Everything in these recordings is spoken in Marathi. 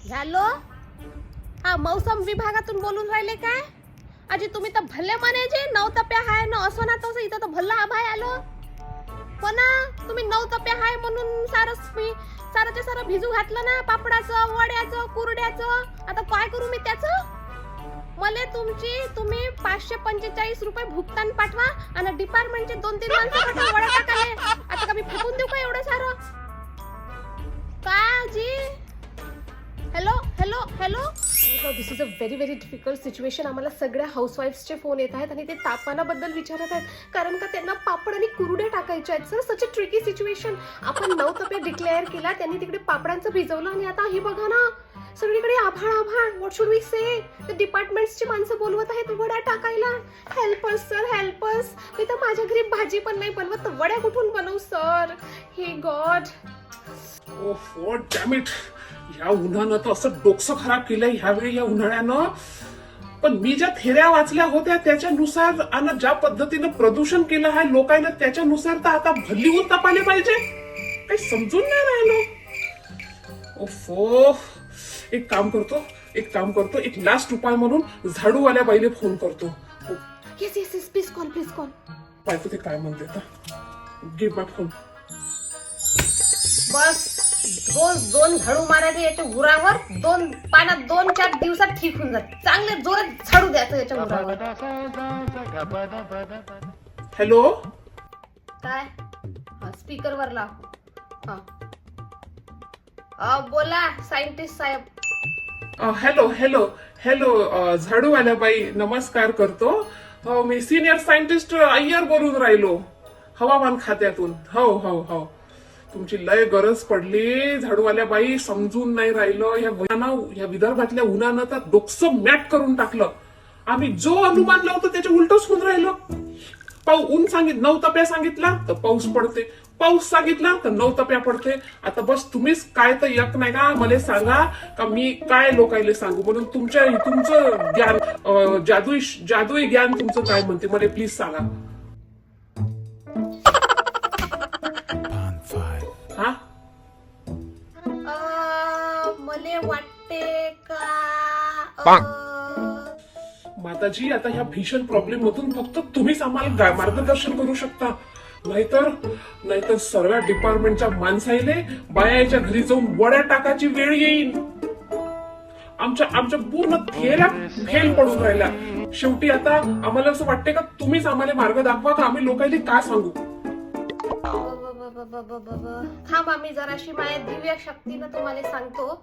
झालो. हा मौसम विभागातून बोलून राहिले काय? आजी तुम्ही तर भले म्हणायचे 9 तप्या हाय ना असं ना तसं इथं तर भल्ला आभाय आलो. पण तुम्ही 9 तप्या हाय म्हणून सारं सारं भिजू घातलं ना, पापडाचं, वड्याचं, कुरड्याचं. आता काय करू मी त्याचं? मला तुम्ही 545 रुपये भुगतान पाठवा आणि डिपार्टमेंटचे 2-3 माणसं पाठवा वड्या टाकाले. आता का मी फेकून देऊ का एवढं सारं? काय जी? Hello. This is a very difficult situation. आम्हाला सगळ्या हाऊसवाईफ्सचे फोन येत आहेत आणि ते तापमानाबद्दल विचारत आहेत, कारण का त्यांना पापड आणि कुरडे टाकायचे आहेत. Sir such a tricky situation. आपण 9 तप्या डिक्लेअर केला, त्यांनी तिकडे पापडांचं भिजवलं आणि आता हे बघा ना, सगळीकडे आभाळ. What should we say? ते डिपार्टमेंट्सची माणसं बोलवत आहेत वड्या टाकायला. Help us sir, help us. मी तर माझ्या घरी भाजी पण नाही बनवत, तर वड्या कुठून बनवू सर? हे गॉड. Oh dam it. ह्या उन्हानं तर असं डोकं खराब केलंय ह्यावेळी या उन्हाळ्यानं. पण मी ज्या थेऱ्या वाचल्या होत्या त्याच्यानुसार आणि ज्या पद्धतीनं प्रदूषण केलं आहे लोकांना त्याच्यानुसार तर आता भल्ली ऊन तापाले पाहिजे. काही समजून नाही राहिलो. ओफो. एक काम करतो एक लास्ट उपाय म्हणून झाडूवाल्या बाईले फोन करतो. Yes please call. बायको ते काय म्हणते तर गिव्ह माय फोन. बस दोन झाडू मारायचे याच्या उरावर, 2 पाण्यात 2-4 दिवसात ठीक होऊन जाते. चांगले जोरात झाडू द्यायचं याच्या उरावर. हॅलो. काय? स्पीकरवर लाव. बोला सायंटिस्ट साहेब. हॅलो झाडूवाल्या बाई नमस्कार करतो. मी सिनियर सायंटिस्ट अय्यर बोलून राहिलो हवामान खात्यातून. हो तुमची लय गरज पडली झाडूवाल्या बाई. समजून नाही राहिलं या विदर्भातल्या उन्हानं तर डोकं मॅट करून टाकलं. आम्ही जो अनुमान लावतो त्याच्या उलटच होऊन राहिलो. ऊन 9 तप्या सांगितला तर पाऊस पडते, पाऊस सांगितला तर 9 तप्या पडते. आता बस तुम्हीच काय तर एक नाही का मला सांगा का मी काय लोकायले सांगू म्हणून. तुमचं ज्ञान जादुई ज्ञान तुमचं काय म्हणते मला प्लीज सांगा. हा मला वाटते का माताजी आता ह्या भीषण प्रॉब्लेम मधून फक्त तुम्हीच आम्हाला मार्गदर्शन करू शकता. नाहीतर सर्व डिपार्टमेंटच्या माणसाईले बायाच्या घरी जाऊन वड्या टाकायची वेळ येईल. आमच्या पूर्ण थेऱ्या फेल पडून राहिल्या. शेवटी आता आम्हाला असं वाटते का तुम्हीच आम्हाला मार्ग दाखवा का आम्ही लोकांनी काय सांगू. थांबा मी जराशी माझ्या दिव्य शक्तीनं तुम्हाला सांगतो.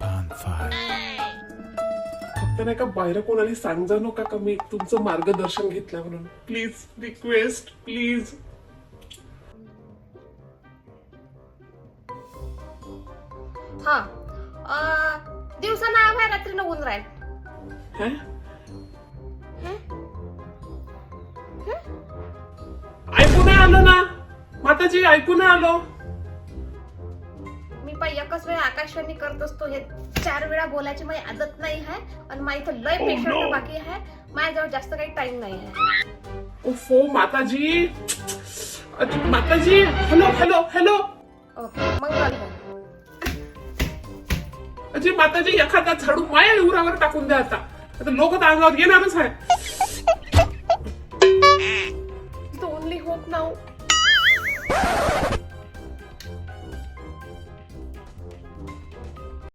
फक्त नाही का बाहेर कोणाला सांग जाणो का मी तुमचं मार्गदर्शन घेतलं म्हणून. Please request please. दिवसानं आभाळ रात्रीनं ऊन राहील. ऐकू नाही आलं ना माताजी, ऐकू नाही आलो. मी पण एकच वेळा आकाशवाणी करत असतो. हे 4 वेळा बोलायची माझी आदत नाही आहे आणि माझी तर लय पेशंट बाकी आहे. माझ्याजवळ जास्त काही टाइम नाही आहे. ओफो माताजी. हॅलो. ओके मग अजी माताजी एखादा झाडू माया उरावर टाकून द्या. आता लोक तर अंगावर येणारच आहे. Only hope now.